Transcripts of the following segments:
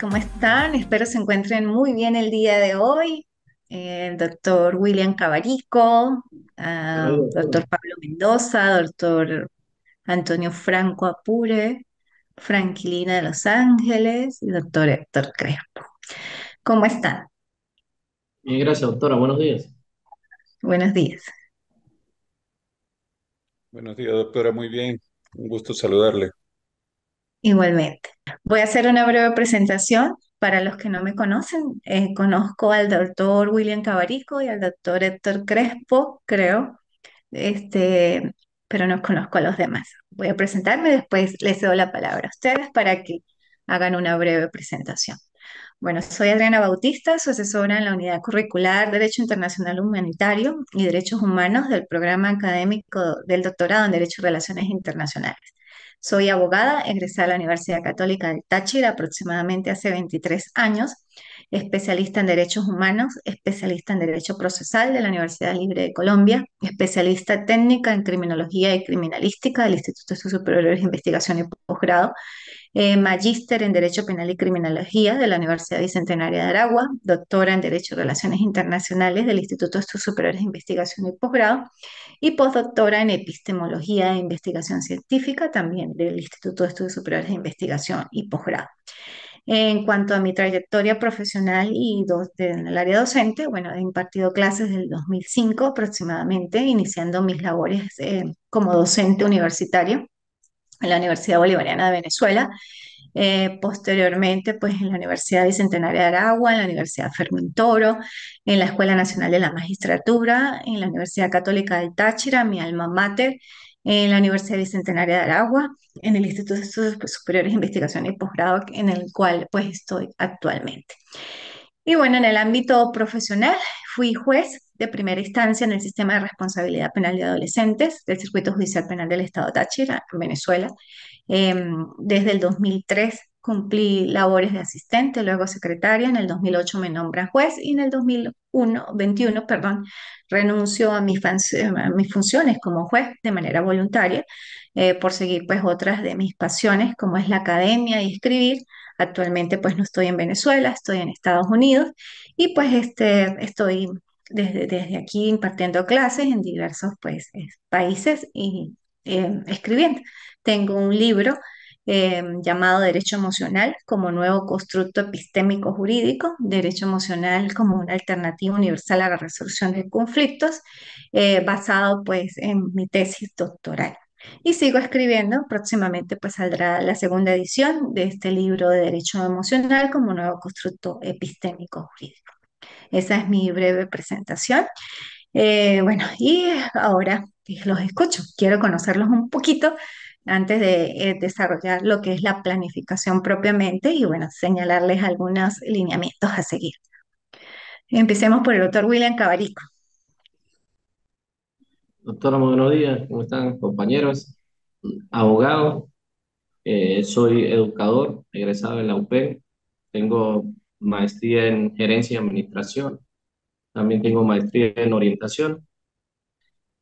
¿Cómo están? Espero se encuentren muy bien el día de hoy. El doctor William Cavarico, Buenos días, doctor doctora. Pablo Mendoza, doctor Antonio Franco Apure, Franquilina de Los Ángeles y doctor Héctor Crespo. ¿Cómo están? Bien, gracias, doctora. Buenos días. Buenos días. Buenos días, doctora. Muy bien. Un gusto saludarle. Igualmente. Voy a hacer una breve presentación. Para los que no me conocen, conozco al doctor William Cavarico y al doctor Héctor Crespo, creo. este, pero no conozco a los demás. Voy a presentarme, después les doy la palabra a ustedes para que hagan una breve presentación. Bueno, soy Adriana Bautista, su asesora en la Unidad Curricular Derecho Internacional Humanitario y Derechos Humanos del programa académico del doctorado en Derecho y Relaciones Internacionales. Soy abogada, egresada de la Universidad Católica del Táchira aproximadamente hace 23 años, especialista en derechos humanos, especialista en derecho procesal de la Universidad Libre de Colombia, especialista técnica en criminología y criminalística del Instituto de Estudios Superiores de Investigación y Posgrado, magíster en Derecho Penal y Criminología de la Universidad Bicentenaria de Aragua, doctora en Derecho y Relaciones Internacionales del Instituto de Estudios Superiores de Investigación y Posgrado, y postdoctora en Epistemología e Investigación Científica también del Instituto de Estudios Superiores de Investigación y Posgrado. En cuanto a mi trayectoria profesional en el área docente, bueno, he impartido clases desde el 2005 aproximadamente, iniciando mis labores como docente universitario en la Universidad Bolivariana de Venezuela. Posteriormente, pues en la Universidad Bicentenaria de Aragua, en la Universidad Fermín Toro, en la Escuela Nacional de la Magistratura, en la Universidad Católica del Táchira, mi alma mater, en la Universidad Bicentenaria de Aragua, en el Instituto de Estudios Superiores de Investigación y Posgrado, en el cual pues estoy actualmente. Y bueno, en el ámbito profesional, fui juez de primera instancia en el sistema de responsabilidad penal de adolescentes del Circuito Judicial Penal del Estado Táchira, en Venezuela. Desde el 2003 cumplí labores de asistente, luego secretaria, en el 2008 me nombran juez y en el 2021, perdón, renuncio a a mis funciones como juez de manera voluntaria por seguir pues otras de mis pasiones como es la academia y escribir. Actualmente pues no estoy en Venezuela, estoy en Estados Unidos y pues estoy desde aquí impartiendo clases en diversos pues países y escribiendo. Tengo un libro llamado Derecho Emocional como nuevo constructo epistémico jurídico, Derecho Emocional como una alternativa universal a la resolución de conflictos, basado pues en mi tesis doctoral. Y sigo escribiendo, próximamente pues saldrá la segunda edición de este libro de Derecho Emocional como nuevo constructo epistémico jurídico. Esa es mi breve presentación. Bueno, y ahora los escucho. Quiero conocerlos un poquito antes de desarrollar lo que es la planificación propiamente y bueno, señalarles algunos lineamientos a seguir. Empecemos por el doctor William Cavarico. Doctora, muy buenos días. ¿Cómo están, compañeros? Abogado, soy educador, egresado de la UP. Tengo maestría en gerencia y administración. También tengo maestría en orientación.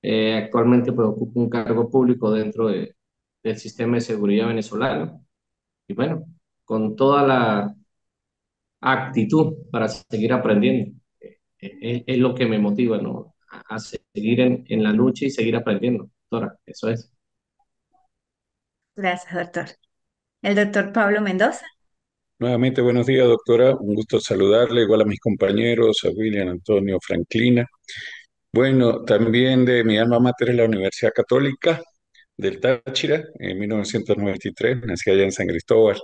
Actualmente pues, ocupo un cargo público del sistema de seguridad venezolano. Y bueno, con toda la actitud para seguir aprendiendo. Es lo que me motiva, ¿no? A seguir en la lucha y seguir aprendiendo, doctora. Eso es. Gracias, doctor. El doctor Pablo Mendoza. Nuevamente, buenos días, doctora. Un gusto saludarle, igual a mis compañeros, a William Antonio Franklina. Bueno, también de mi alma mater es la Universidad Católica del Táchira, en 1993, nací allá en San Cristóbal.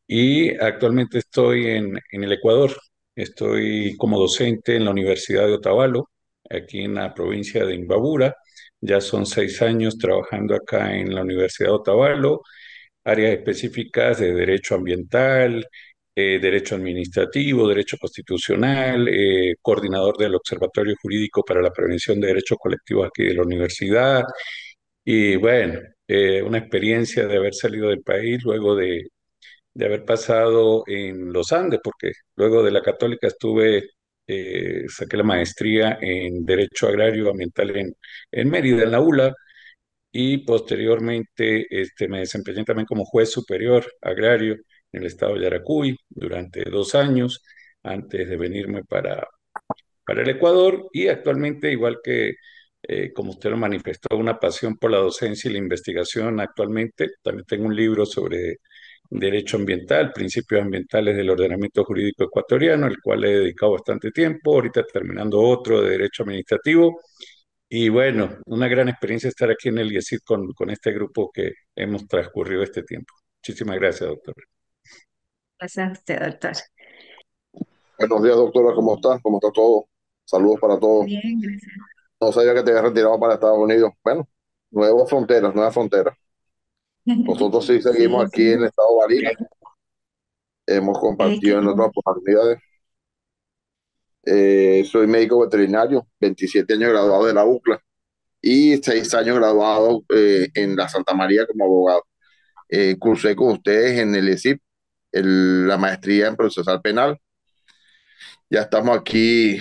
Y actualmente estoy en el Ecuador. Estoy como docente en la Universidad de Otavalo, aquí en la provincia de Imbabura. Ya son 6 años trabajando acá en la Universidad de Otavalo, áreas específicas de derecho ambiental, derecho administrativo, derecho constitucional, coordinador del Observatorio Jurídico para la Prevención de Derechos Colectivos aquí de la universidad. Y bueno, una experiencia de haber salido del país luego de haber pasado en los Andes, porque luego de la Católica saqué la maestría en Derecho Agrario Ambiental en Mérida, en la ULA, y posteriormente me desempeñé también como juez superior agrario en el estado de Yaracuy durante 2 años antes de venirme para el Ecuador y actualmente, igual que como usted lo manifestó, una pasión por la docencia y la investigación actualmente. También tengo un libro sobre derecho ambiental, principios ambientales del ordenamiento jurídico ecuatoriano, al cual he dedicado bastante tiempo, ahorita terminando otro de derecho administrativo. Y bueno, una gran experiencia estar aquí en el IESID con este grupo que hemos transcurrido este tiempo. Muchísimas gracias, doctor. Gracias a usted, doctor. Buenos días, doctora, ¿cómo está? ¿Cómo está todo? Saludos para todos. Bien, gracias. No sabía que te habías retirado para Estados Unidos. Bueno, nuevas fronteras, nuevas fronteras. Nosotros sí seguimos Sí, aquí en sí. el estado de Barinas. Hemos compartido en Qué otras bueno. oportunidades. Soy médico veterinario, 27 años graduado de la UCLA y 6 años graduado en la Santa María como abogado. Cursé con ustedes en el ESIP, la maestría en procesal penal. Ya estamos aquí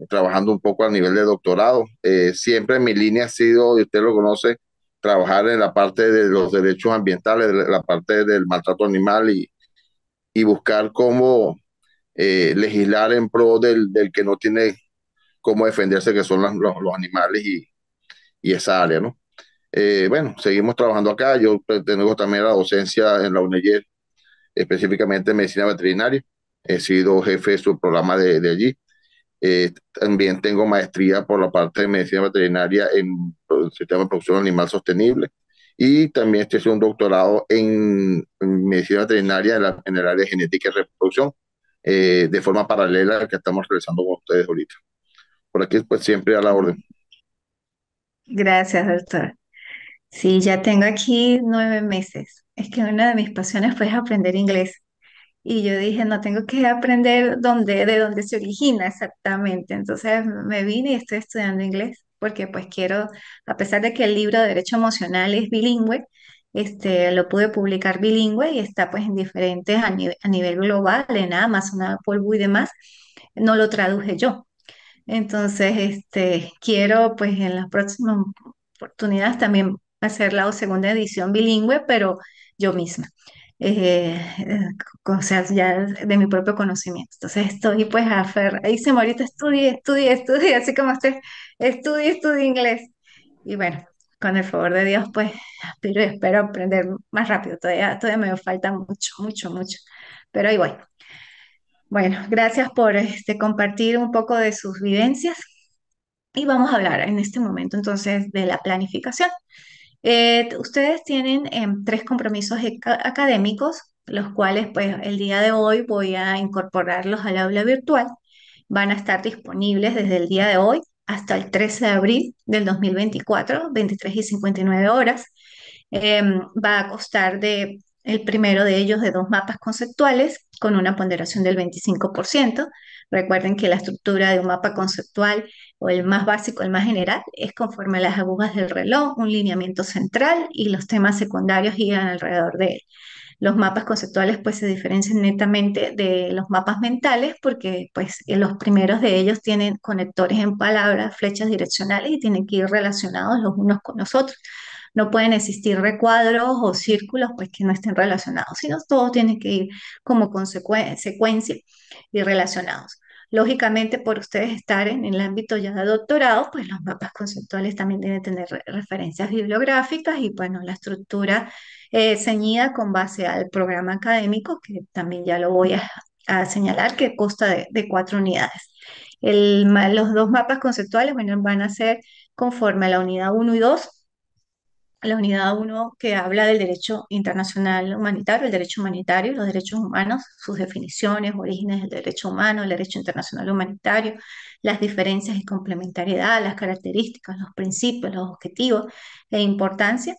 trabajando un poco a nivel de doctorado. Siempre mi línea ha sido, y usted lo conoce, trabajar en la parte de los derechos ambientales, de la parte del maltrato animal y buscar cómo legislar en pro del que no tiene cómo defenderse, que son los animales y esa área, ¿no? Bueno, seguimos trabajando acá. Yo tengo también la docencia en la UNEYER, específicamente en medicina veterinaria. He sido jefe de su programa de allí. También tengo maestría por la parte de medicina veterinaria en el sistema de producción animal sostenible y también estoy haciendo un doctorado en medicina veterinaria en el área de genética y reproducción, de forma paralela a la que estamos realizando con ustedes ahorita. Por aquí, pues siempre a la orden. Gracias, doctor. Sí, ya tengo aquí 9 meses. Es que una de mis pasiones fue aprender inglés. Y yo dije, no, tengo que aprender de dónde se origina exactamente. Entonces me vine y estoy estudiando inglés porque pues quiero, a pesar de que el libro de Derecho Emocional es bilingüe, lo pude publicar bilingüe y está pues en diferentes a nivel global, en Amazon, Apple y demás. No lo traduje yo. Entonces, quiero pues en las próximas oportunidades también hacer la segunda edición bilingüe, pero yo misma. O sea, ya de mi propio conocimiento. Entonces estoy pues ahí se me ahorita estudie, así como usted, estudie inglés. Y bueno, con el favor de Dios, pues aspiro y espero aprender más rápido. Todavía me falta mucho, mucho, mucho. Pero ahí voy. Bueno, gracias por compartir un poco de sus vivencias. Y vamos a hablar en este momento entonces de la planificación. Ustedes tienen 3 compromisos académicos, los cuales pues el día de hoy voy a incorporarlos al aula virtual. Van a estar disponibles desde el día de hoy hasta el 13 de abril del 2024, 23:59. Va a constar de el primero de ellos de 2 mapas conceptuales con una ponderación del 25%. Recuerden que la estructura de un mapa conceptual o el más básico, el más general, es conforme a las agujas del reloj, un lineamiento central y los temas secundarios giran alrededor de él. Los mapas conceptuales pues se diferencian netamente de los mapas mentales porque pues los primeros de ellos tienen conectores en palabras, flechas direccionales y tienen que ir relacionados los unos con los otros. No pueden existir recuadros o círculos pues que no estén relacionados, sino todos tienen que ir como secuencia y relacionados. Lógicamente, por ustedes estar en el ámbito ya de doctorado, pues los mapas conceptuales también deben tener referencias bibliográficas y bueno, la estructura ceñida con base al programa académico, que también ya lo voy a señalar, que consta de 4 unidades. Los 2 mapas conceptuales, bueno, van a ser conforme a la unidad 1 y 2. La unidad 1 que habla del derecho internacional humanitario, el derecho humanitario, los derechos humanos, sus definiciones, orígenes del derecho humano, el derecho internacional humanitario, las diferencias y complementariedad, las características, los principios, los objetivos e importancia.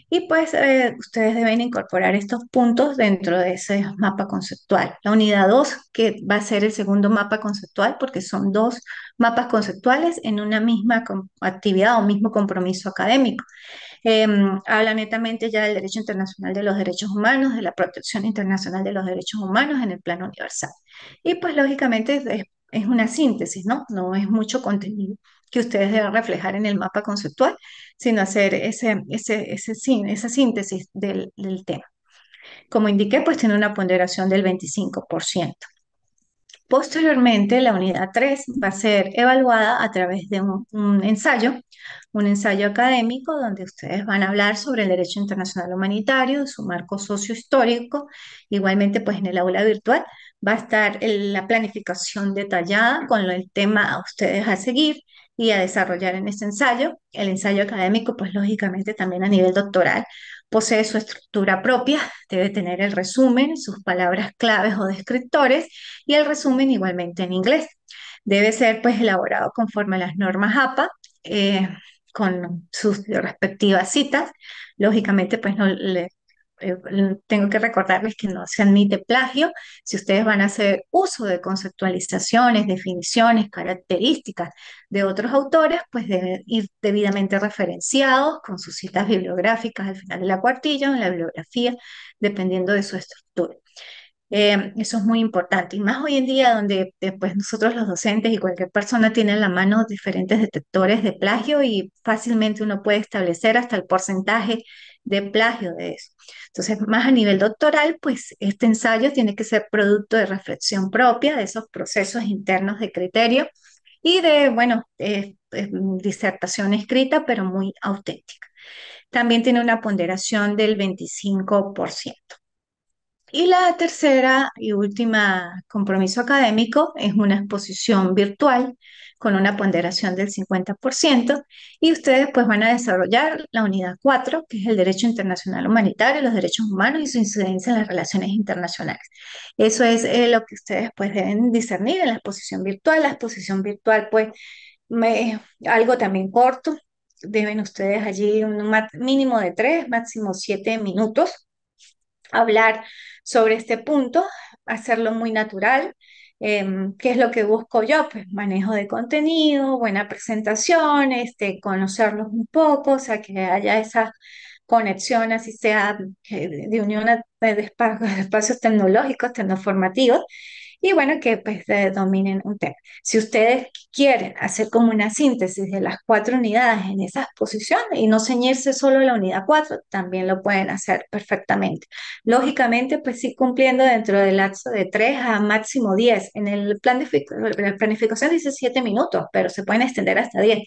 Y pues ustedes deben incorporar estos puntos dentro de ese mapa conceptual. La unidad 2 que va a ser el segundo mapa conceptual, porque son 2 mapas conceptuales en una misma actividad o mismo compromiso académico. Habla netamente ya del derecho internacional de los derechos humanos, de la protección internacional de los derechos humanos en el plano universal. Y pues lógicamente es una síntesis, ¿no? No es mucho contenido que ustedes deben reflejar en el mapa conceptual, sino hacer esa síntesis del tema. Como indiqué, pues tiene una ponderación del 25%. Posteriormente, la unidad 3 va a ser evaluada a través de un ensayo académico donde ustedes van a hablar sobre el derecho internacional humanitario, su marco sociohistórico. Igualmente, pues en el aula virtual va a estar la planificación detallada con el tema a ustedes a seguir y a desarrollar en ese ensayo. El ensayo académico, pues lógicamente también a nivel doctoral, posee su estructura propia, debe tener el resumen, sus palabras claves o descriptores y el resumen igualmente en inglés. Debe ser pues elaborado conforme a las normas APA, con sus respectivas citas. Lógicamente pues no tengo que recordarles que no se admite plagio. Si ustedes van a hacer uso de conceptualizaciones, definiciones, características de otros autores, pues deben ir debidamente referenciados con sus citas bibliográficas al final de la cuartilla o en la bibliografía, dependiendo de su estructura. Eso es muy importante, y más hoy en día donde pues nosotros los docentes y cualquier persona tiene en la mano diferentes detectores de plagio y fácilmente uno puede establecer hasta el porcentaje de plagio de eso. Entonces, más a nivel doctoral, pues este ensayo tiene que ser producto de reflexión propia de esos procesos internos de criterio y de, bueno, disertación escrita, pero muy auténtica. También tiene una ponderación del 25%. Y la tercera y última compromiso académico es una exposición virtual con una ponderación del 50% y ustedes pues van a desarrollar la unidad 4, que es el derecho internacional humanitario, los derechos humanos y su incidencia en las relaciones internacionales. Eso es lo que ustedes pues deben discernir en la exposición virtual. La exposición virtual pues algo también corto, deben ustedes allí un mínimo de 3, máximo 7 minutos hablar sobre este punto, hacerlo muy natural. ¿Qué es lo que busco yo? Pues manejo de contenido, buena presentación, conocerlos un poco, o sea, que haya esa conexión, así sea de unión de espacios tecnológicos, tecnoformativos, y bueno, que pues dominen un tema. Si ustedes quieren hacer como una síntesis de las 4 unidades en esa exposición y no ceñirse solo a la unidad 4, también lo pueden hacer perfectamente. Lógicamente, pues sí cumpliendo dentro del lapso de 3 a máximo 10. En el plan de la planificación dice 7 minutos, pero se pueden extender hasta 10.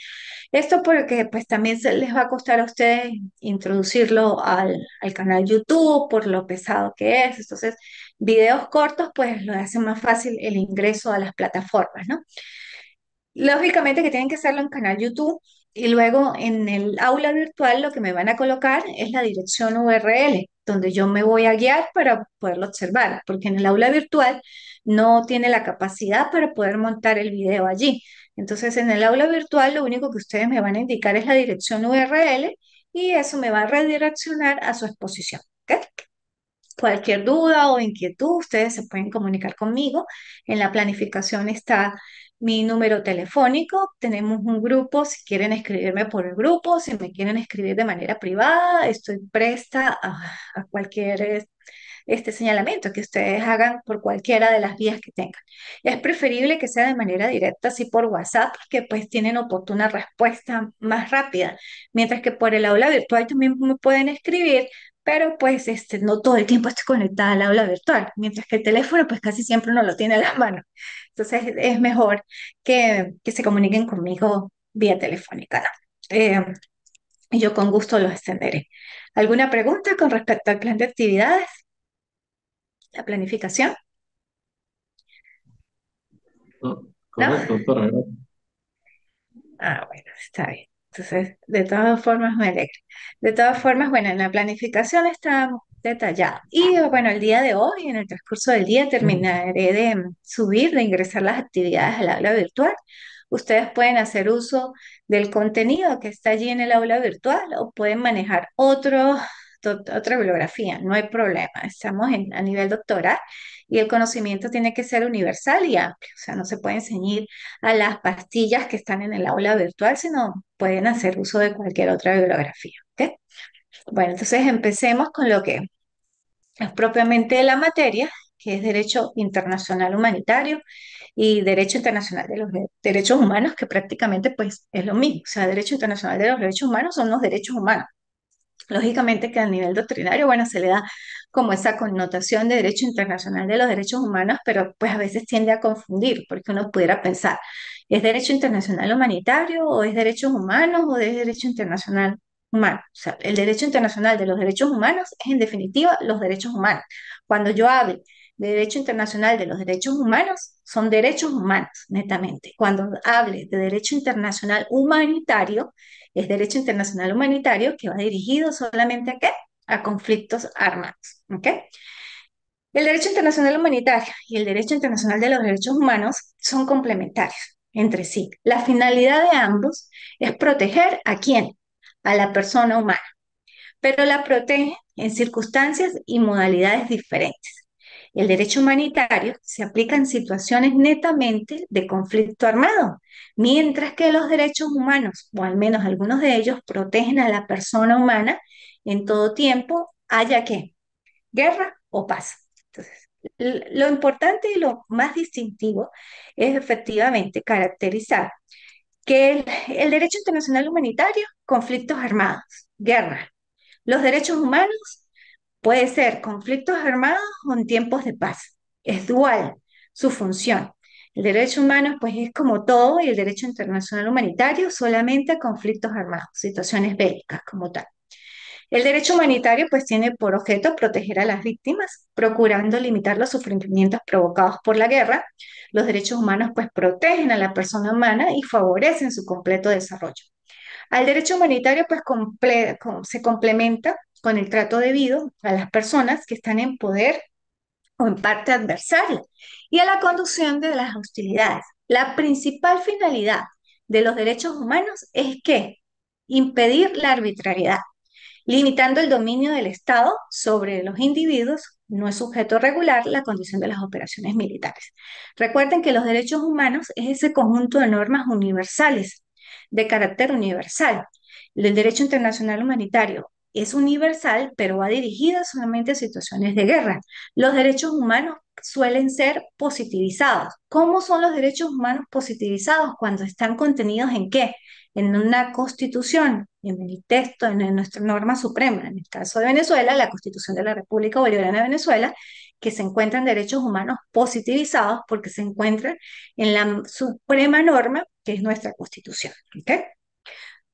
Esto porque pues también se les va a costar a ustedes introducirlo al canal YouTube por lo pesado que es. Entonces, videos cortos pues lo hacen más fácil el ingreso a las plataformas, ¿no? Lógicamente que tienen que hacerlo en canal YouTube y luego en el aula virtual lo que me van a colocar es la dirección URL, donde yo me voy a guiar para poderlo observar, porque en el aula virtual no tiene la capacidad para poder montar el video allí. Entonces en el aula virtual lo único que ustedes me van a indicar es la dirección URL y eso me va a redireccionar a su exposición. ¿Ok? Cualquier duda o inquietud, ustedes se pueden comunicar conmigo. En la planificación está mi número telefónico. Tenemos un grupo, si quieren escribirme por el grupo, si me quieren escribir de manera privada, estoy presta a cualquier señalamiento que ustedes hagan por cualquiera de las vías que tengan. Es preferible que sea de manera directa, así por WhatsApp, que pues tienen oportuna respuesta más rápida, mientras que por el aula virtual también me pueden escribir, pero pues no todo el tiempo estoy conectada al aula virtual, mientras que el teléfono pues casi siempre uno lo tiene en la mano. Entonces es mejor que se comuniquen conmigo vía telefónica, ¿no? Y yo con gusto los extenderé. ¿Alguna pregunta con respecto al plan de actividades? ¿La planificación? No, ¿No? correcto, doctora. Gracias. Ah, bueno, está bien. Entonces, de todas formas, me alegra. De todas formas, bueno, en la planificación está detallado. Y bueno, el día de hoy, en el transcurso del día, terminaré de subir, de ingresar las actividades al aula virtual. Ustedes pueden hacer uso del contenido que está allí en el aula virtual o pueden manejar otra bibliografía, no hay problema. Estamos a nivel doctoral y el conocimiento tiene que ser universal y amplio, o sea, no se pueden ceñir a las pastillas que están en el aula virtual, sino pueden hacer uso de cualquier otra bibliografía. ¿Ok? Bueno, entonces empecemos con lo que es propiamente la materia, que es Derecho Internacional Humanitario y Derecho Internacional de los Derechos Humanos, que prácticamente pues es lo mismo. O sea, Derecho Internacional de los Derechos Humanos son los derechos humanos. Lógicamente que al nivel doctrinario, bueno, se le da como esa connotación de derecho internacional de los derechos humanos, pero pues a veces tiende a confundir, porque uno pudiera pensar, ¿es derecho internacional humanitario o es derechos humanos o es derecho internacional humano? O sea, el derecho internacional de los derechos humanos es en definitiva los derechos humanos. Cuando yo hable de derecho internacional de los derechos humanos, son derechos humanos, netamente. Cuando hable de derecho internacional humanitario, es derecho internacional humanitario que va dirigido solamente ¿a qué? A conflictos armados. ¿Ok? El derecho internacional humanitario y el derecho internacional de los derechos humanos son complementarios entre sí. La finalidad de ambos es proteger ¿a quién? A la persona humana, pero la protege en circunstancias y modalidades diferentes. El derecho humanitario se aplica en situaciones netamente de conflicto armado, mientras que los derechos humanos, o al menos algunos de ellos, protegen a la persona humana en todo tiempo, haya que guerra o paz. Entonces, lo importante y lo más distintivo es efectivamente caracterizar que el derecho internacional humanitario, conflictos armados, guerra. Los derechos humanos puede ser conflictos armados o en tiempos de paz. Es dual su función. El derecho humano, pues, es como todo, y el derecho internacional humanitario solamente a conflictos armados, situaciones bélicas como tal. El derecho humanitario, pues, tiene por objeto proteger a las víctimas, procurando limitar los sufrimientos provocados por la guerra. Los derechos humanos, pues, protegen a la persona humana y favorecen su completo desarrollo. Al derecho humanitario, pues se complementa con el trato debido a las personas que están en poder o en parte adversaria y a la conducción de las hostilidades. La principal finalidad de los derechos humanos es que impedir la arbitrariedad, limitando el dominio del Estado sobre los individuos. No es sujeto regular la condición de las operaciones militares. Recuerden que los derechos humanos es ese conjunto de normas universales, de carácter universal. El derecho internacional humanitario es universal, pero va dirigido solamente a situaciones de guerra. Los derechos humanos suelen ser positivizados. ¿Cómo son los derechos humanos positivizados? Cuando están contenidos en qué? En una constitución, en el texto, en nuestra norma suprema, en el caso de Venezuela, la Constitución de la República Bolivariana de Venezuela, que se encuentran derechos humanos positivizados porque se encuentran en la suprema norma que es nuestra Constitución. ¿Ok?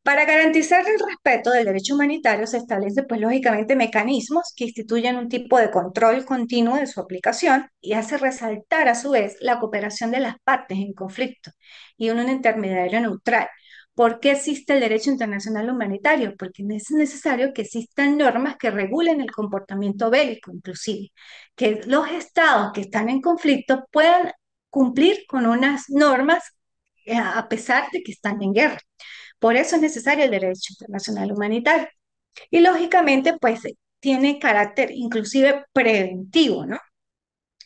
Para garantizar el respeto del derecho humanitario se establecen, pues, lógicamente, mecanismos que instituyen un tipo de control continuo de su aplicación y hace resaltar a su vez la cooperación de las partes en conflicto y un intermediario neutral. ¿Por qué existe el derecho internacional humanitario? Porque es necesario que existan normas que regulen el comportamiento bélico, inclusive, que los estados que están en conflicto puedan cumplir con unas normas a pesar de que están en guerra. Por eso es necesario el derecho internacional humanitario. Y lógicamente, pues tiene carácter inclusive preventivo, ¿no?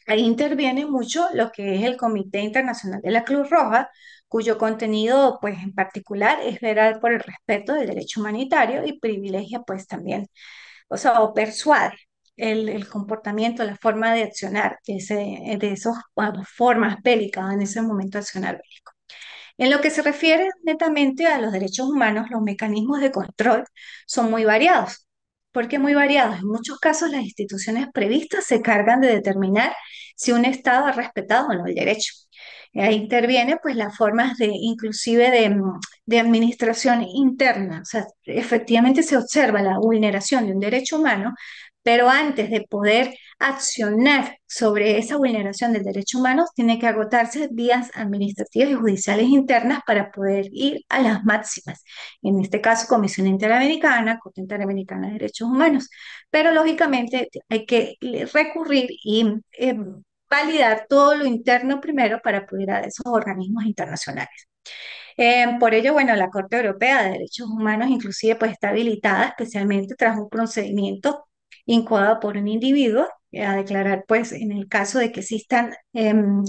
Ahí interviene mucho lo que es el Comité Internacional de la Cruz Roja, cuyo contenido, pues en particular, es velar por el respeto del derecho humanitario y privilegia, pues también, o sea, o persuade el comportamiento, la forma de accionar de esas formas bélicas en ese momento de accionar bélico. En lo que se refiere netamente a los derechos humanos, los mecanismos de control son muy variados. ¿Por qué muy variados? En muchos casos las instituciones previstas se cargan de determinar si un Estado ha respetado o no el derecho. Ahí interviene pues las formas de inclusive de administración interna. O sea, efectivamente se observa la vulneración de un derecho humano, pero antes de poder accionar sobre esa vulneración del derecho humano, tiene que agotarse vías administrativas y judiciales internas para poder ir a las máximas. En este caso, Comisión Interamericana, Corte Interamericana de Derechos Humanos. Pero lógicamente hay que recurrir y validar todo lo interno primero para poder ir a esos organismos internacionales. Por ello, bueno, la Corte Europea de Derechos Humanos inclusive pues está habilitada especialmente tras un procedimiento incoado por un individuo a declarar pues en el caso de que existan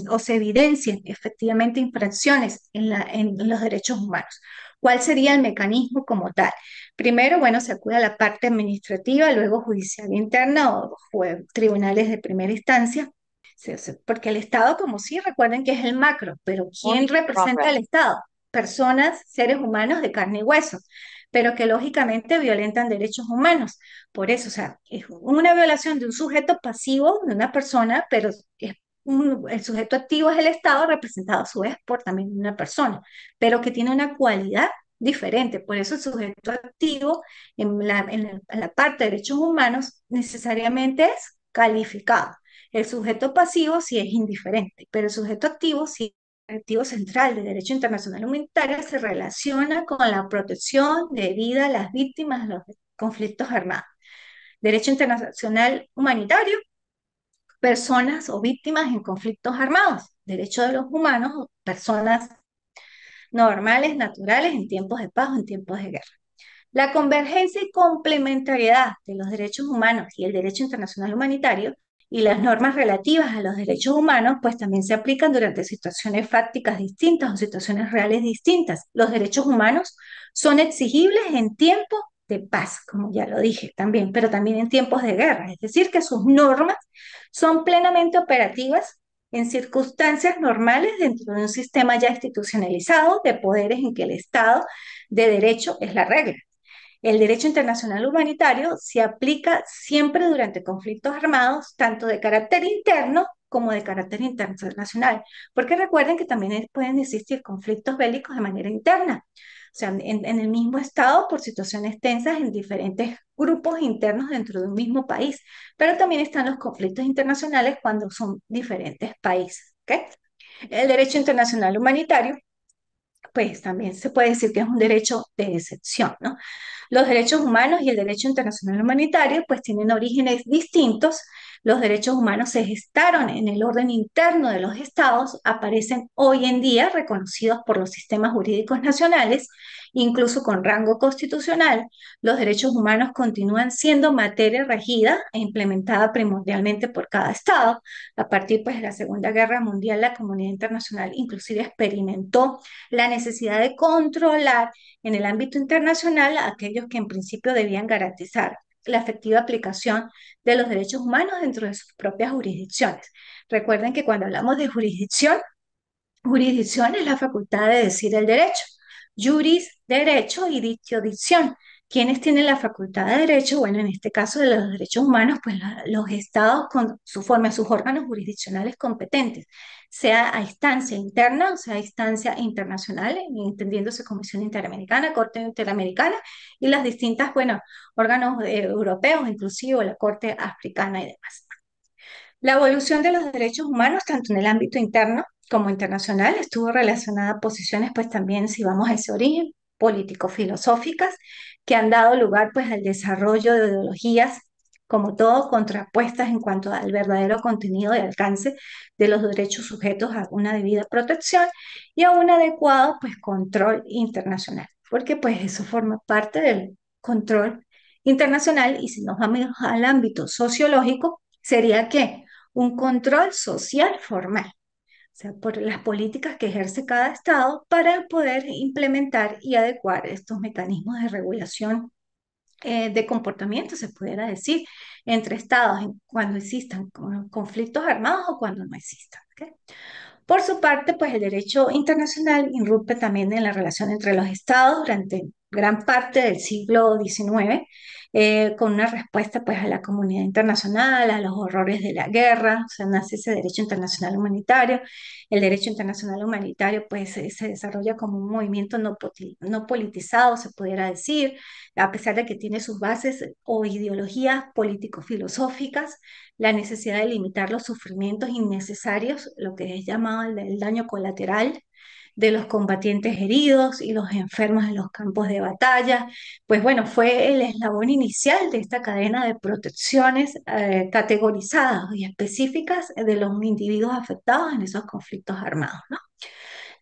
o se evidencien efectivamente infracciones en los derechos humanos. ¿Cuál sería el mecanismo como tal? Primero, bueno, se acude a la parte administrativa, luego judicial interna o tribunales de primera instancia. Porque el Estado, como sí, recuerden que es el macro, pero ¿quién representa al Estado? Personas, seres humanos de carne y hueso. pero que lógicamente violentan derechos humanos. Por eso, o sea, es una violación de un sujeto pasivo, de una persona, pero el sujeto activo es el Estado, representado a su vez por también una persona, pero que tiene una cualidad diferente. Por eso el sujeto activo en la parte de derechos humanos necesariamente es calificado. El sujeto pasivo sí es indiferente, pero el sujeto activo sí. El objetivo central del derecho internacional humanitario se relaciona con la protección de vida a las víctimas de los conflictos armados. Derecho internacional humanitario, personas o víctimas en conflictos armados. Derecho de los humanos, personas normales, naturales, en tiempos de paz o en tiempos de guerra. La convergencia y complementariedad de los derechos humanos y el derecho internacional humanitario y las normas relativas a los derechos humanos, pues también se aplican durante situaciones fácticas distintas o situaciones reales distintas. Los derechos humanos son exigibles en tiempos de paz, como ya lo dije también, pero también en tiempos de guerra, es decir, que sus normas son plenamente operativas en circunstancias normales dentro de un sistema ya institucionalizado de poderes en que el Estado de derecho es la regla. El derecho internacional humanitario se aplica siempre durante conflictos armados, tanto de carácter interno como de carácter internacional, porque recuerden que también pueden existir conflictos bélicos de manera interna, o sea, en el mismo estado por situaciones tensas en diferentes grupos internos dentro de un mismo país, pero también están los conflictos internacionales cuando son diferentes países. ¿Ok? El derecho internacional humanitario pues también se puede decir que es un derecho de excepción, ¿no? Los derechos humanos y el derecho internacional humanitario pues tienen orígenes distintos. Los derechos humanos se gestaron en el orden interno de los estados, aparecen hoy en día reconocidos por los sistemas jurídicos nacionales, incluso con rango constitucional. Los derechos humanos continúan siendo materia regida e implementada primordialmente por cada estado. A partir pues, de la Segunda Guerra Mundial, la comunidad internacional inclusive experimentó la necesidad de controlar en el ámbito internacional a aquellos que en principio debían garantizar la efectiva aplicación de los derechos humanos dentro de sus propias jurisdicciones. Recuerden que cuando hablamos de jurisdicción, jurisdicción es la facultad de decir el derecho. Juris, derecho y dictio, dicción. ¿Quiénes tienen la facultad de derecho? Bueno, en este caso de los derechos humanos, pues los estados con su forma, sus órganos jurisdiccionales competentes, sea a instancia interna o sea a instancia internacional, entendiéndose Comisión Interamericana, Corte Interamericana y las distintas, bueno, órganos europeos, inclusive la Corte Africana y demás. La evolución de los derechos humanos, tanto en el ámbito interno como internacional, estuvo relacionada a posiciones, pues también, si vamos a ese origen, político-filosóficas, que han dado lugar, pues, al desarrollo de ideologías, como todo, contrapuestas en cuanto al verdadero contenido y alcance de los derechos sujetos a una debida protección y a un adecuado, pues, control internacional, porque, pues, eso forma parte del control internacional y si nos vamos al ámbito sociológico, sería que un control social formal, o sea, por las políticas que ejerce cada estado para poder implementar y adecuar estos mecanismos de regulación de comportamiento, se pudiera decir, entre estados cuando existan conflictos armados o cuando no existan. ¿Ok? Por su parte, pues el derecho internacional irrumpe también en la relación entre los estados durante gran parte del siglo XIX, con una respuesta pues a la comunidad internacional, a los horrores de la guerra, o sea, nace ese derecho internacional humanitario. El derecho internacional humanitario pues se desarrolla como un movimiento no politizado, se pudiera decir, a pesar de que tiene sus bases o ideologías político-filosóficas, la necesidad de limitar los sufrimientos innecesarios, lo que es llamado el daño colateral de los combatientes heridos y los enfermos en los campos de batalla, pues bueno, fue el eslabón inicial de esta cadena de protecciones categorizadas y específicas de los individuos afectados en esos conflictos armados, ¿no?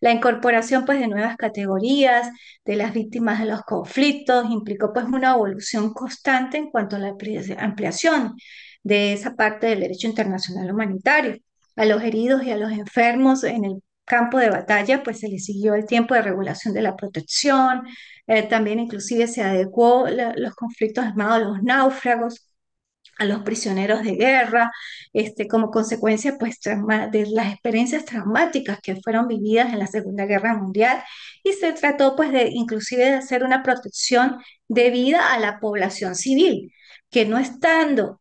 La incorporación pues de nuevas categorías de las víctimas de los conflictos implicó pues una evolución constante en cuanto a la ampliación de esa parte del derecho internacional humanitario. A los heridos y a los enfermos en el campo de batalla pues se les siguió el tiempo de regulación de la protección, también inclusive se adecuó los conflictos armados a los náufragos, a los prisioneros de guerra, como consecuencia pues de las experiencias traumáticas que fueron vividas en la Segunda Guerra Mundial, y se trató pues de inclusive de hacer una protección debida a la población civil, que no estando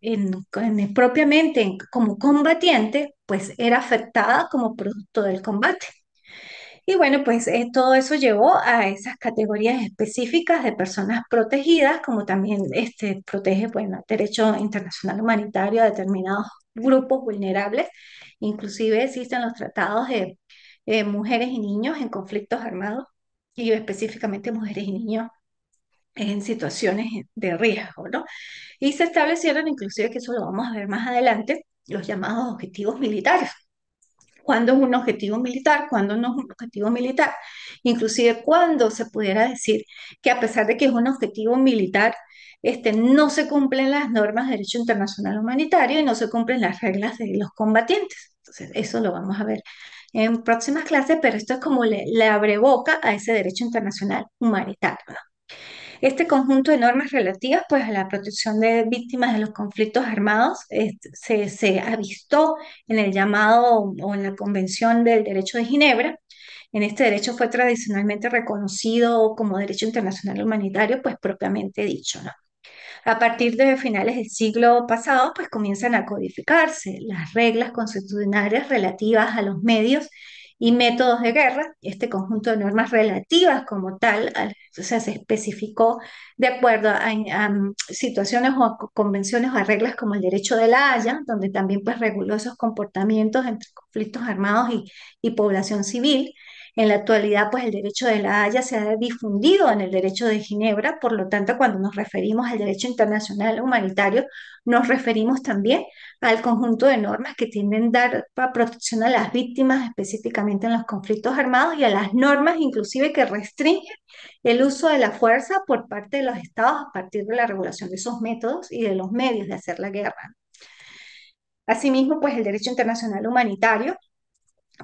propiamente como combatiente, pues era afectada como producto del combate. Y bueno, pues todo eso llevó a esas categorías específicas de personas protegidas, como también protege, bueno, el derecho internacional humanitario a determinados grupos vulnerables. Inclusive existen los tratados de mujeres y niños en conflictos armados, y específicamente mujeres y niños en situaciones de riesgo, ¿no? Y se establecieron, inclusive, que eso lo vamos a ver más adelante, los llamados objetivos militares. ¿Cuándo es un objetivo militar? ¿Cuándo no es un objetivo militar? Inclusive cuando se pudiera decir que a pesar de que es un objetivo militar, no se cumplen las normas de derecho internacional humanitario y no se cumplen las reglas de los combatientes. Entonces, eso lo vamos a ver en próximas clases, pero esto es como le abre boca a ese derecho internacional humanitario, ¿no? Este conjunto de normas relativas pues, a la protección de víctimas de los conflictos armados se avistó en el llamado o en la Convención del Derecho de Ginebra. En este derecho fue tradicionalmente reconocido como derecho internacional humanitario, pues propiamente dicho, ¿no? A partir de finales del siglo pasado, pues comienzan a codificarse las reglas constitucionales relativas a los medios y métodos de guerra. Este conjunto de normas relativas como tal, o sea, se especificó de acuerdo a situaciones o a convenciones o a reglas como el derecho de la Haya, donde también pues reguló esos comportamientos entre conflictos armados y población civil. En la actualidad, pues el derecho de la Haya se ha difundido en el derecho de Ginebra, por lo tanto, cuando nos referimos al derecho internacional humanitario, nos referimos también al conjunto de normas que tienden a dar protección a las víctimas, específicamente en los conflictos armados, y a las normas inclusive que restringen el uso de la fuerza por parte de los estados a partir de la regulación de esos métodos y de los medios de hacer la guerra. Asimismo, pues el derecho internacional humanitario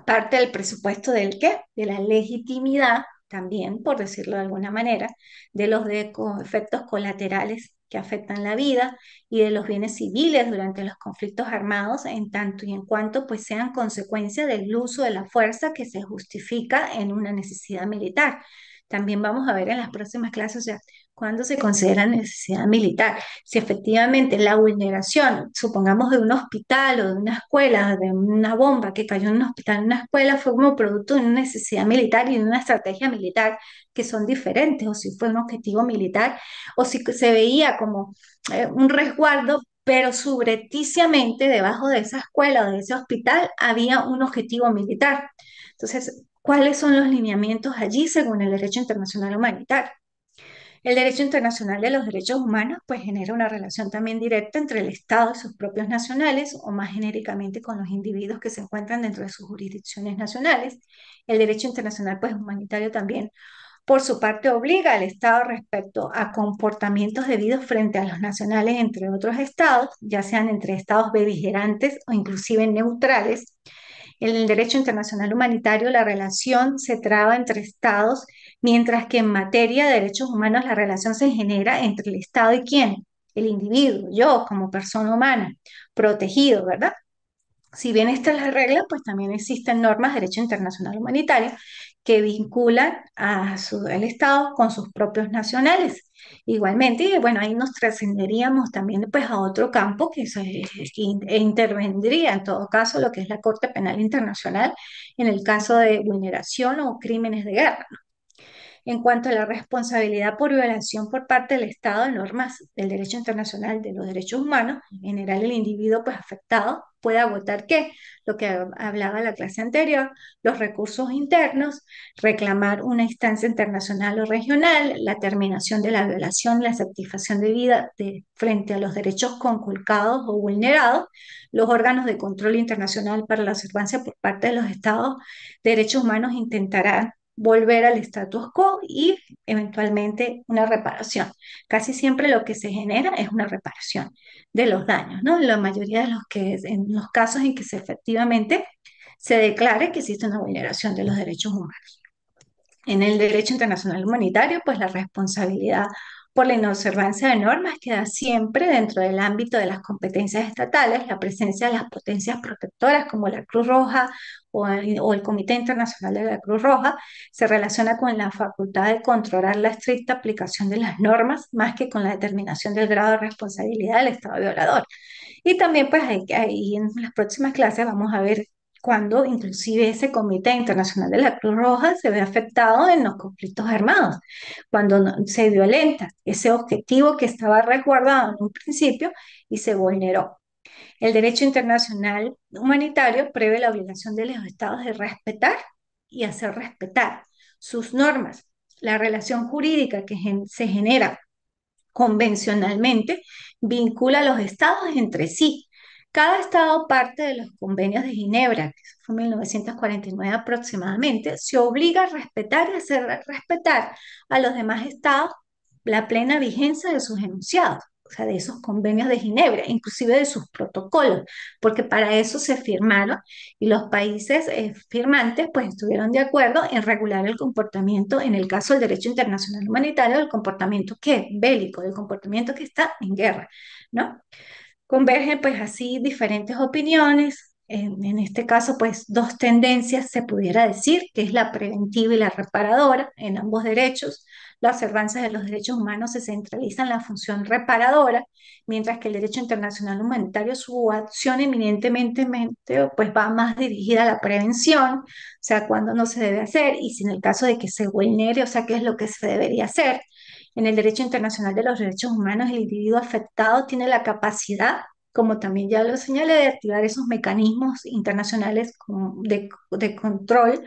parte del presupuesto del qué, de la legitimidad también, por decirlo de alguna manera, de los efectos colaterales que afectan la vida y de los bienes civiles durante los conflictos armados, en tanto y en cuanto pues sean consecuencia del uso de la fuerza que se justifica en una necesidad militar. También vamos a ver en las próximas clases, o sea, cuándo se considera necesidad militar, si efectivamente la vulneración, supongamos de un hospital o de una escuela, de una bomba que cayó en un hospital, en una escuela, fue como producto de una necesidad militar y de una estrategia militar, que son diferentes, o si fue un objetivo militar, o si se veía como un resguardo, pero subrepticiamente debajo de esa escuela o de ese hospital había un objetivo militar. Entonces, ¿cuáles son los lineamientos allí según el derecho internacional humanitario? El derecho internacional de los derechos humanos pues genera una relación también directa entre el Estado y sus propios nacionales, o más genéricamente con los individuos que se encuentran dentro de sus jurisdicciones nacionales. El derecho internacional pues humanitario también, por su parte, obliga al Estado respecto a comportamientos debidos frente a los nacionales entre otros estados, ya sean entre estados beligerantes o inclusive neutrales. En el derecho internacional humanitario, la relación se traba entre estados, mientras que en materia de derechos humanos la relación se genera entre el Estado y quién, el individuo, yo como persona humana, protegido, ¿verdad? Si bien esta es la regla, pues también existen normas de derecho internacional humanitario que vinculan al Estado con sus propios nacionales. Igualmente, y bueno, ahí nos trascenderíamos también pues a otro campo que intervendría en todo caso lo que es la Corte Penal Internacional en el caso de vulneración o crímenes de guerra. En cuanto a la responsabilidad por violación por parte del Estado de normas del derecho internacional de los derechos humanos, en general el individuo pues, afectado puede agotar ¿qué? Lo que hablaba la clase anterior, los recursos internos, reclamar una instancia internacional o regional, la terminación de la violación, la satisfacción de vida frente a los derechos conculcados o vulnerados, los órganos de control internacional para la observancia por parte de los Estados de derechos humanos intentarán volver al status quo y eventualmente una reparación. Casi siempre lo que se genera es una reparación de los daños, ¿no? La mayoría de en los casos en que efectivamente se declare que existe una vulneración de los derechos humanos. En el derecho internacional humanitario, pues la responsabilidad por la inobservancia de normas queda siempre dentro del ámbito de las competencias estatales la presencia de las potencias protectoras como la Cruz Roja o el Comité Internacional de la Cruz Roja. Se relaciona con la facultad de controlar la estricta aplicación de las normas más que con la determinación del grado de responsabilidad del Estado violador. Y también pues ahí en las próximas clases vamos a ver cuando inclusive ese Comité Internacional de la Cruz Roja se ve afectado en los conflictos armados, cuando se violenta ese objetivo que estaba resguardado en un principio y se vulneró. El derecho internacional humanitario prevé la obligación de los estados de respetar y hacer respetar sus normas. La relación jurídica que se genera convencionalmente vincula a los estados entre sí. Cada estado parte de los convenios de Ginebra, que fue en 1949 aproximadamente, se obliga a respetar y hacer respetar a los demás estados la plena vigencia de sus enunciados, o sea, de esos convenios de Ginebra, inclusive de sus protocolos, porque para eso se firmaron y los países firmantes pues estuvieron de acuerdo en regular el comportamiento, en el caso del derecho internacional humanitario, el comportamiento que bélico, el comportamiento que está en guerra, ¿no? Convergen pues así diferentes opiniones, en este caso pues dos tendencias se pudiera decir, que es la preventiva y la reparadora en ambos derechos. La observancia de los derechos humanos se centraliza en la función reparadora, mientras que el derecho internacional humanitario, su acción eminentemente pues va más dirigida a la prevención, o sea, cuándo no se debe hacer y si en el caso de que se vulnere, o sea, qué es lo que se debería hacer. En el derecho internacional de los derechos humanos, el individuo afectado tiene la capacidad, como también ya lo señalé, de activar esos mecanismos internacionales de control.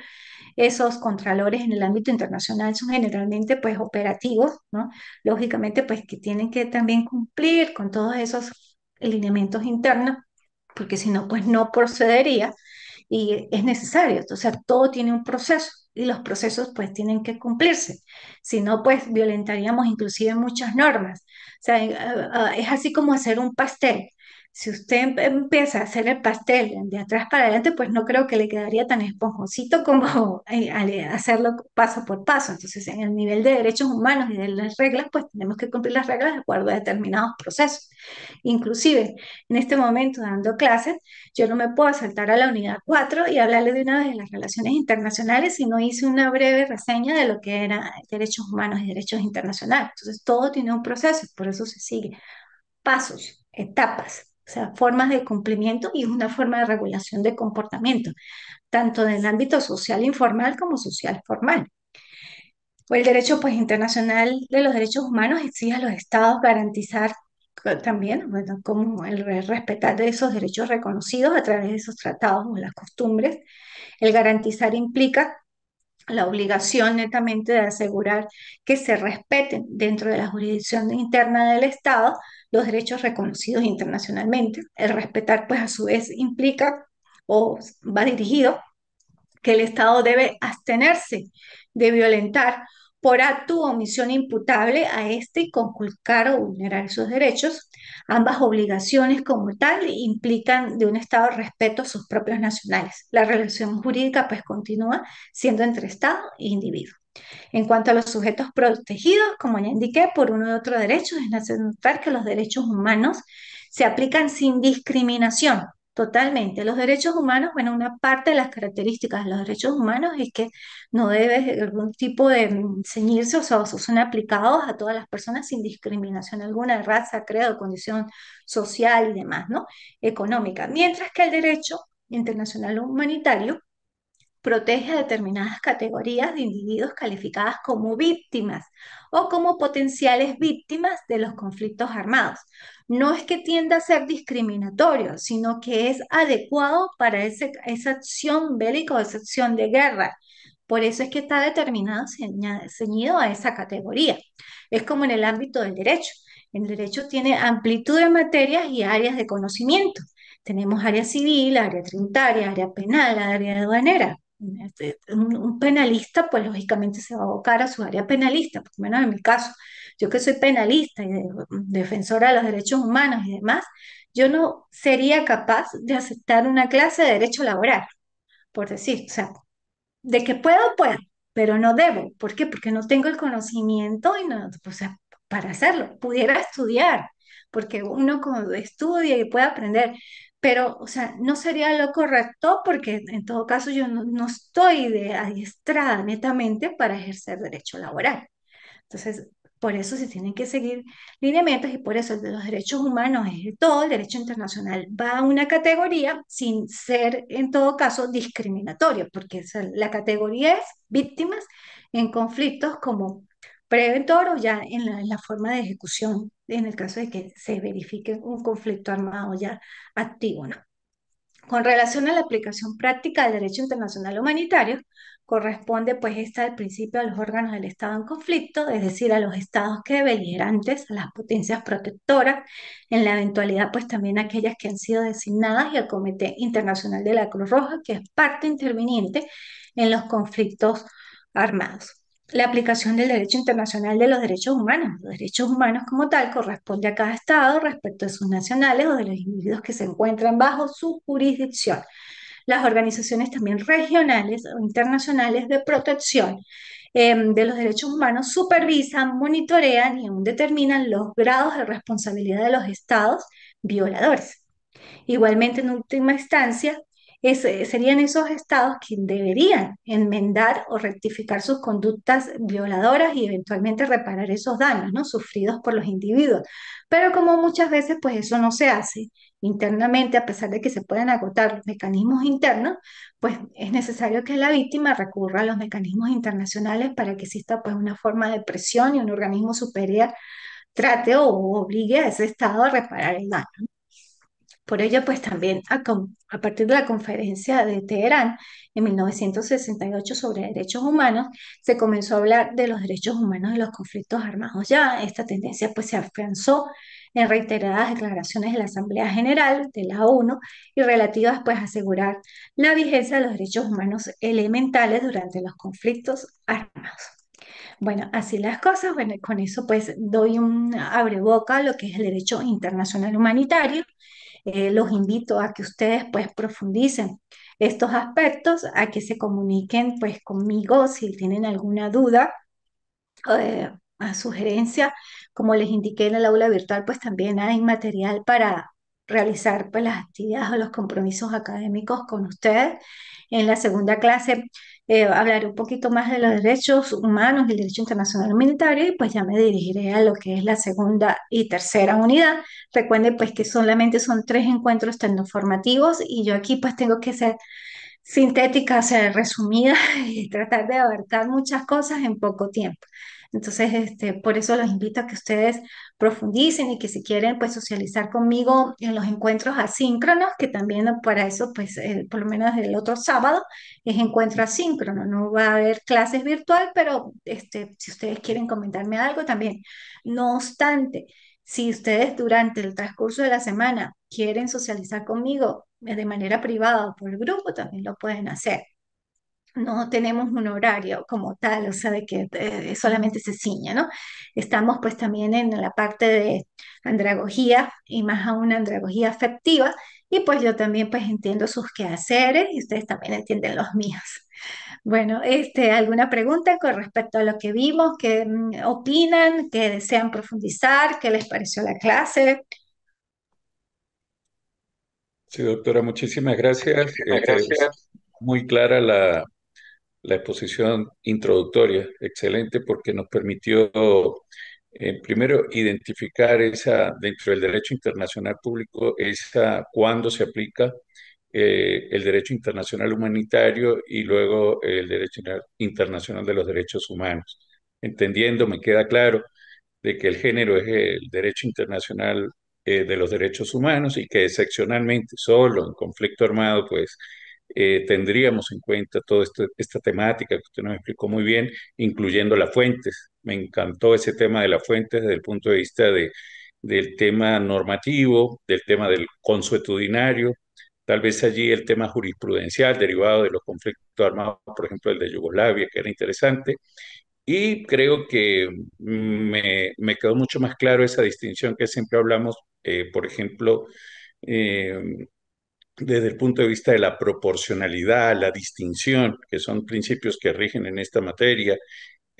Esos contralores en el ámbito internacional son generalmente pues operativos, ¿no? Lógicamente pues que tienen que también cumplir con todos esos lineamientos internos, porque si no pues no procedería y es necesario. O sea, todo tiene un proceso y los procesos pues tienen que cumplirse. Si no, pues violentaríamos inclusive muchas normas. O sea, es así como hacer un pastel. Si usted empieza a hacer el pastel de atrás para adelante, pues no creo que le quedaría tan esponjosito como al hacerlo paso por paso. Entonces, en el nivel de derechos humanos y de las reglas, pues tenemos que cumplir las reglas de acuerdo a determinados procesos. Inclusive, en este momento, dando clases, yo no me puedo saltar a la unidad 4 y hablarle de una vez de las relaciones internacionales si no hice una breve reseña de lo que eran derechos humanos y derechos internacionales. Entonces, todo tiene un proceso, por eso se sigue pasos, etapas, o sea, formas de cumplimiento y una forma de regulación de comportamiento, tanto en el ámbito social informal como social formal. O el derecho pues, internacional de los derechos humanos exige a los estados garantizar también, bueno, como el respetar de esos derechos reconocidos a través de esos tratados o las costumbres. El garantizar implica la obligación netamente de asegurar que se respeten dentro de la jurisdicción interna del Estado los derechos reconocidos internacionalmente. El respetar, pues a su vez, implica o va dirigido que el Estado debe abstenerse de violentar por acto o omisión imputable a este y conculcar o vulnerar esos derechos. Ambas obligaciones como tal implican de un Estado respeto a sus propios nacionales. La relación jurídica pues continúa siendo entre Estado e individuo. En cuanto a los sujetos protegidos, como ya indiqué, por uno u otro derecho, es necesario notar que los derechos humanos se aplican sin discriminación. Totalmente. Los derechos humanos, bueno, una parte de las características de los derechos humanos es que no debe algún tipo de ceñirse, o sea, son aplicados a todas las personas sin discriminación alguna, raza, credo, condición social y demás, ¿no? Económica. Mientras que el derecho internacional humanitario protege a determinadas categorías de individuos calificadas como víctimas o como potenciales víctimas de los conflictos armados. No es que tienda a ser discriminatorio, sino que es adecuado para esa acción bélica o esa acción de guerra. Por eso es que está determinado, ceñido a esa categoría. Es como en el ámbito del derecho. El derecho tiene amplitud de materias y áreas de conocimiento. Tenemos área civil, área tributaria, área penal, área aduanera. Un penalista, pues lógicamente se va a abocar a su área penalista, por lo menos en mi caso, yo que soy penalista y defensora de los derechos humanos y demás, yo no sería capaz de aceptar una clase de derecho laboral, por decir, o sea, de que puedo, puedo, pero no debo. ¿Por qué? Porque no tengo el conocimiento y no, o sea, para hacerlo, pudiera estudiar, porque uno como estudia y puede aprender, pero, o sea, no sería lo correcto porque en todo caso yo no estoy adiestrada netamente para ejercer derecho laboral. Entonces, por eso se tienen que seguir lineamientos y por eso el de los derechos humanos es de todo, el derecho internacional va a una categoría sin ser en todo caso discriminatorio, porque la categoría es víctimas en conflictos como preventor o ya en la forma de ejecución, en el caso de que se verifique un conflicto armado ya activo, ¿no? Con relación a la aplicación práctica del derecho internacional humanitario, corresponde pues esta al principio a los órganos del Estado en conflicto, es decir, a los estados que beligerantes, a las potencias protectoras, en la eventualidad pues también aquellas que han sido designadas y al Comité Internacional de la Cruz Roja, que es parte interviniente en los conflictos armados. La aplicación del derecho internacional de los derechos humanos. Los derechos humanos como tal corresponde a cada Estado respecto de sus nacionales o de los individuos que se encuentran bajo su jurisdicción. Las organizaciones también regionales o internacionales de protección de los derechos humanos supervisan, monitorean y aún determinan los grados de responsabilidad de los Estados violadores. Igualmente, en última instancia, serían esos estados quienes deberían enmendar o rectificar sus conductas violadoras y eventualmente reparar esos daños, ¿no?, sufridos por los individuos. Pero como muchas veces, pues eso no se hace internamente, a pesar de que se pueden agotar los mecanismos internos, pues es necesario que la víctima recurra a los mecanismos internacionales para que exista pues una forma de presión y un organismo superior trate o obligue a ese estado a reparar el daño. Por ello, pues también a partir de la conferencia de Teherán en 1968 sobre derechos humanos, se comenzó a hablar de los derechos humanos en los conflictos armados. Ya esta tendencia pues se afianzó en reiteradas declaraciones de la Asamblea General de la ONU y relativas pues a asegurar la vigencia de los derechos humanos elementales durante los conflictos armados. Bueno, así las cosas, bueno, con eso pues doy un abreboca a lo que es el derecho internacional humanitario. Los invito a que ustedes pues profundicen estos aspectos, a que se comuniquen pues conmigo si tienen alguna duda, a sugerencia. Como les indiqué en el aula virtual, pues también hay material para realizar pues las actividades o los compromisos académicos con ustedes. En la segunda clase hablaré un poquito más de los derechos humanos y el derecho internacional humanitario y pues ya me dirigiré a lo que es la segunda y tercera unidad. Recuerden pues que solamente son 3 encuentros tecnoformativos y yo aquí pues tengo que ser sintética, o sea, resumida y tratar de abarcar muchas cosas en poco tiempo. Entonces, por eso los invito a que ustedes profundicen y que si quieren, pues socializar conmigo en los encuentros asíncronos, que también para eso, pues, por lo menos el otro sábado es encuentro asíncrono, no va a haber clases virtual, pero si ustedes quieren comentarme algo también. No obstante, si ustedes durante el transcurso de la semana quieren socializar conmigo de manera privada o por grupo, también lo pueden hacer. No tenemos un horario como tal, o sea, de que solamente se ciña, ¿no? Estamos pues también en la parte de andragogía y más aún andragogía afectiva y pues yo también pues entiendo sus quehaceres y ustedes también entienden los míos. Bueno, ¿alguna pregunta con respecto a lo que vimos? ¿Qué opinan? ¿Qué desean profundizar? ¿Qué les pareció la clase? Sí, doctora, muchísimas gracias. Es Gracias. muy clara la exposición introductoria, excelente, porque nos permitió primero identificar esa, dentro del derecho internacional público, esa cuándo se aplica el derecho internacional humanitario y luego el derecho internacional de los derechos humanos. Entendiendo, me queda claro de que el género es el derecho internacional de los derechos humanos y que excepcionalmente, solo en conflicto armado, pues tendríamos en cuenta toda esta temática que usted nos explicó muy bien, incluyendo las fuentes. Me encantó ese tema de las fuentes desde el punto de vista del tema normativo, del tema del consuetudinario, tal vez allí el tema jurisprudencial derivado de los conflictos armados, por ejemplo, el de Yugoslavia, que era interesante, y creo que me quedó mucho más claro esa distinción que siempre hablamos, por ejemplo, eh, desde el punto de vista de la proporcionalidad, la distinción, que son principios que rigen en esta materia,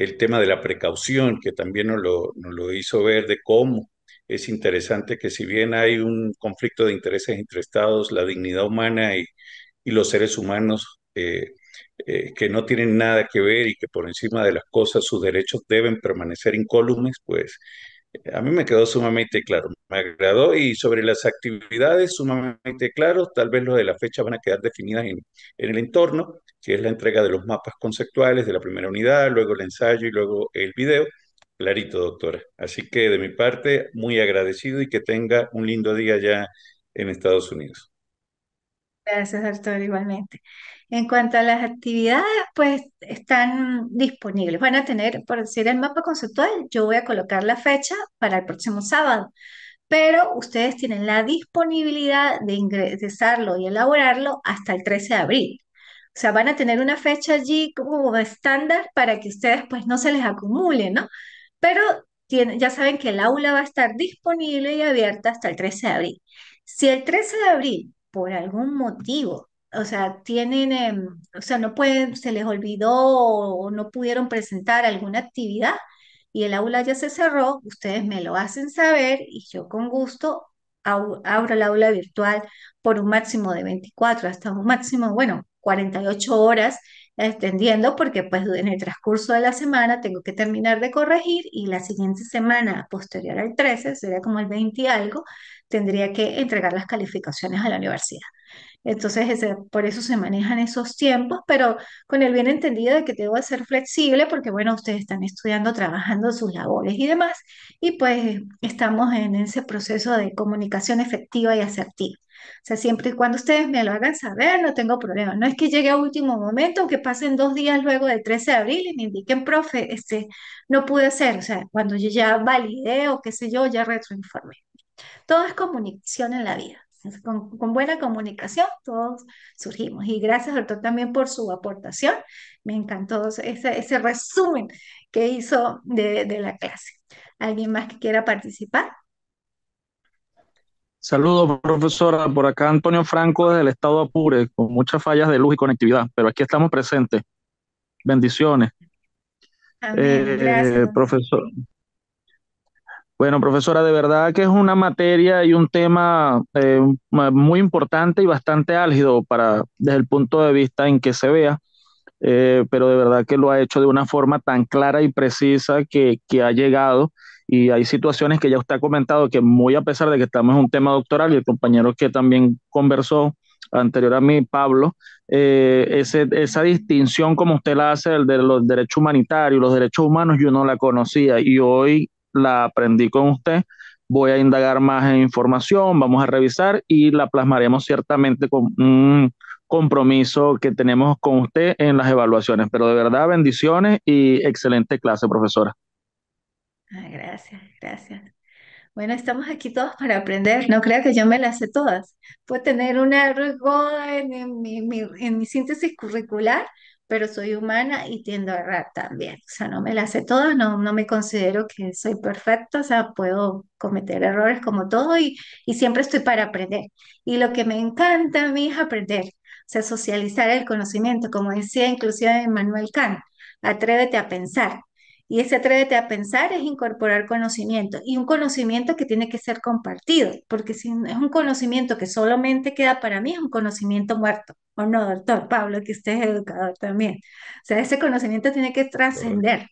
el tema de la precaución, que también nos lo hizo ver de cómo es interesante que si bien hay un conflicto de intereses entre estados, la dignidad humana y los seres humanos que no tienen nada que ver y que por encima de las cosas sus derechos deben permanecer incólumes, pues a mí me quedó sumamente claro, me agradó y sobre las actividades sumamente claro, tal vez lo de la fecha van a quedar definidas en el entorno, que es la entrega de los mapas conceptuales de la primera unidad, luego el ensayo y luego el video. Clarito, doctora. Así que de mi parte, muy agradecido y que tenga un lindo día ya en Estados Unidos. Gracias, doctor, igualmente. En cuanto a las actividades, pues están disponibles. Van a tener, por decir, el mapa conceptual. Yo voy a colocar la fecha para el próximo sábado, pero ustedes tienen la disponibilidad de ingresarlo y elaborarlo hasta el 13 de abril. O sea, van a tener una fecha allí como estándar para que ustedes pues no se les acumule, ¿no? Pero ya saben que el aula va a estar disponible y abierta hasta el 13 de abril. Si el 13 de abril, por algún motivo, o sea, o sea, no pueden, se les olvidó o no pudieron presentar alguna actividad y el aula ya se cerró, ustedes me lo hacen saber y yo con gusto abro el aula virtual por un máximo de 24 hasta un máximo, bueno, 48 horas extendiendo porque pues en el transcurso de la semana tengo que terminar de corregir y la siguiente semana posterior al 13, sería como el 20 y algo, tendría que entregar las calificaciones a la universidad. Entonces, por eso se manejan esos tiempos, pero con el bien entendido de que debo de ser flexible, porque bueno, ustedes están estudiando, trabajando sus labores y demás, y pues estamos en ese proceso de comunicación efectiva y asertiva. O sea, siempre y cuando ustedes me lo hagan saber, no tengo problema. No es que llegue a último momento, aunque pasen 2 días luego del 13 de abril y me indiquen, profe, no pude hacer. O sea, cuando yo ya validé o qué sé yo, ya retroinformé. Todo es comunicación en la vida. Con buena comunicación todos surgimos. Y gracias, doctor, también por su aportación. Me encantó ese resumen que hizo de la clase. ¿Alguien más que quiera participar? Saludos, profesora. Por acá Antonio Franco desde el estado Apure, con muchas fallas de luz y conectividad, pero aquí estamos presentes. Bendiciones. Amén. Gracias, doctor. Profesor. Bueno, profesora, de verdad que es una materia y un tema muy importante y bastante álgido desde el punto de vista en que se vea, pero de verdad que lo ha hecho de una forma tan clara y precisa que ha llegado. Y hay situaciones que ya usted ha comentado que muy a pesar de que estamos en un tema doctoral y el compañero que también conversó anterior a mí, Pablo, esa distinción como usted la hace de los derechos humanitarios, los derechos humanos, yo no la conocía y hoy la aprendí con usted. Voy a indagar más en información, vamos a revisar y la plasmaremos ciertamente con un compromiso que tenemos con usted en las evaluaciones. Pero de verdad, bendiciones y excelente clase, profesora. Gracias, gracias. Bueno, estamos aquí todos para aprender. No crea que yo me las sé todas. Puedo tener una error en mi síntesis curricular, pero soy humana y tiendo a errar también. O sea, no me las sé todas, no me considero que soy perfecta, o sea, puedo cometer errores como todo y siempre estoy para aprender. Y lo que me encanta a mí es aprender, o sea, socializar el conocimiento, como decía inclusive Immanuel Kant, atrévete a pensar. Y ese atrévete a pensar es incorporar conocimiento y un conocimiento que tiene que ser compartido, porque si es un conocimiento que solamente queda para mí, es un conocimiento muerto. ¿O no, doctor Pablo, que usted es educador también? O sea, ese conocimiento tiene que Correcto. trascender.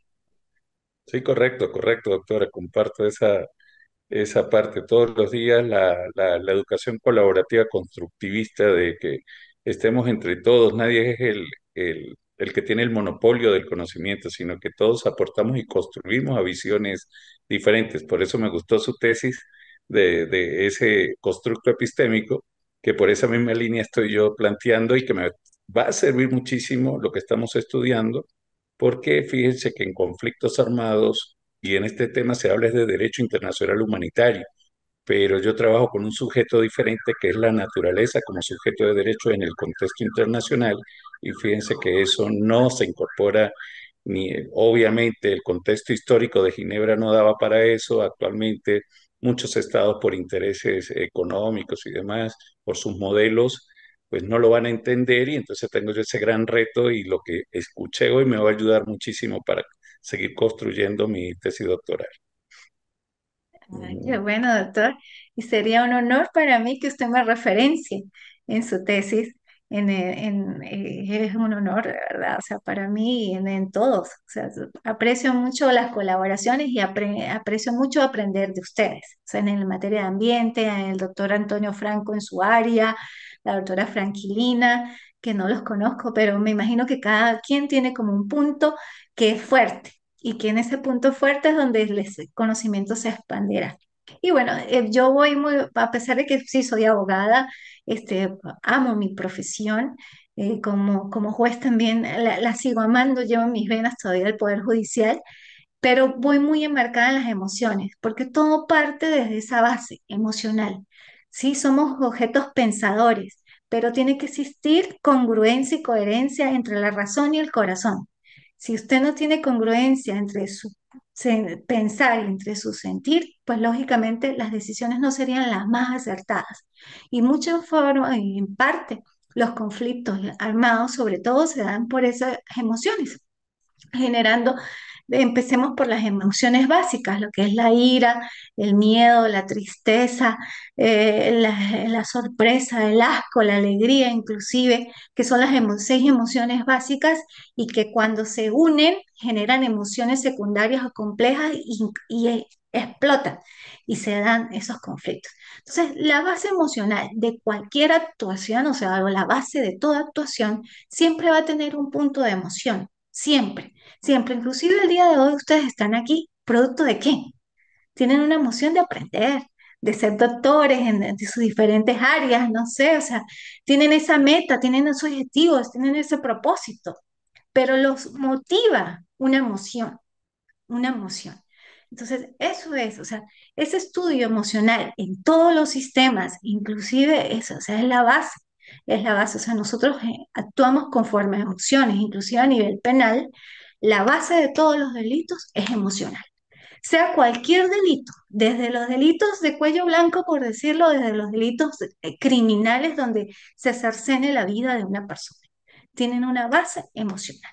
Sí, correcto, correcto, doctora. Comparto esa parte todos los días, la educación colaborativa constructivista de que estemos entre todos, nadie es el que tiene el monopolio del conocimiento, sino que todos aportamos y construimos a visiones diferentes. Por eso me gustó su tesis de ese constructo epistémico, que por esa misma línea estoy yo planteando y que me va a servir muchísimo lo que estamos estudiando, porque fíjense que en conflictos armados y en este tema se habla es de derecho internacional humanitario, pero yo trabajo con un sujeto diferente que es la naturaleza como sujeto de derecho en el contexto internacional y fíjense que eso no se incorpora ni obviamente el contexto histórico de Ginebra no daba para eso, actualmente muchos estados por intereses económicos y demás, por sus modelos, pues no lo van a entender y entonces tengo yo ese gran reto y lo que escuché hoy me va a ayudar muchísimo para seguir construyendo mi tesis doctoral. Ay, qué bueno, doctor. Y sería un honor para mí que usted me referencie en su tesis. Es un honor, de verdad, o sea, para mí en todos. O sea, aprecio mucho las colaboraciones y aprecio mucho aprender de ustedes. O sea, en la materia de ambiente, el doctor Antonio Franco en su área, la doctora Franquilina, que no los conozco, pero me imagino que cada quien tiene como un punto que es fuerte y que en ese punto fuerte es donde el conocimiento se expandirá. Y bueno, yo voy muy, a pesar de que sí soy abogada, amo mi profesión, como juez también la sigo amando, llevo en mis venas todavía el Poder Judicial, pero voy muy enmarcada en las emociones, porque todo parte desde esa base emocional. Sí, somos objetos pensadores, pero tiene que existir congruencia y coherencia entre la razón y el corazón. Si usted no tiene congruencia entre su pensar y entre su sentir, pues lógicamente las decisiones no serían las más acertadas. Y muchas formas, y en parte, los conflictos armados sobre todo se dan por esas emociones generando, empecemos por las emociones básicas, lo que es la ira, el miedo, la tristeza, la sorpresa, el asco, la alegría inclusive, que son las 6 emociones básicas y que cuando se unen generan emociones secundarias o complejas y explotan y se dan esos conflictos. Entonces, la base emocional de cualquier actuación, o sea, la base de toda actuación, siempre va a tener un punto de emoción, siempre. Siempre, inclusive el día de hoy ustedes están aquí, ¿producto de qué? Tienen una emoción de aprender, de ser doctores de sus diferentes áreas, no sé, o sea, tienen esa meta, tienen esos objetivos, tienen ese propósito, pero los motiva una emoción, una emoción. Entonces, eso es, o sea, ese estudio emocional en todos los sistemas, inclusive eso, o sea, es la base, o sea, nosotros actuamos conforme a emociones, inclusive a nivel penal, la base de todos los delitos es emocional, sea cualquier delito, desde los delitos de cuello blanco, por decirlo, desde los delitos criminales donde se cercene la vida de una persona, tienen una base emocional.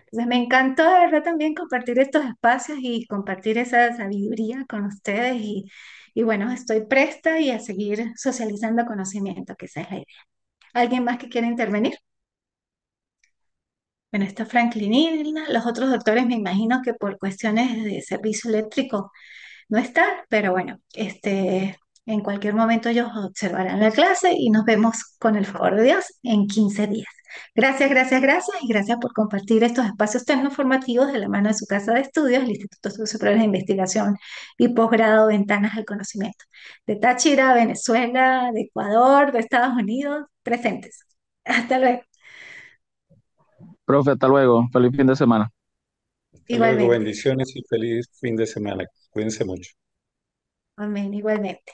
Entonces, me encantó de verdad también compartir estos espacios y compartir esa sabiduría con ustedes y bueno, estoy presta y a seguir socializando conocimiento, que esa es la idea. ¿Alguien más que quiera intervenir? Bueno, está Franklin Irna, los otros doctores me imagino que por cuestiones de servicio eléctrico no están, pero bueno, en cualquier momento ellos observarán la clase y nos vemos con el favor de Dios en 15 días. Gracias, gracias, gracias y gracias por compartir estos espacios tecnoformativos de la mano de su casa de estudios, el Instituto Superior de Investigación y Posgrado Ventanas al Conocimiento, de Táchira, Venezuela, de Ecuador, de Estados Unidos, presentes. Hasta luego. Profe, hasta luego. Feliz fin de semana. Hasta luego, Igualmente. bendiciones y feliz fin de semana. Cuídense mucho. Amén, igualmente.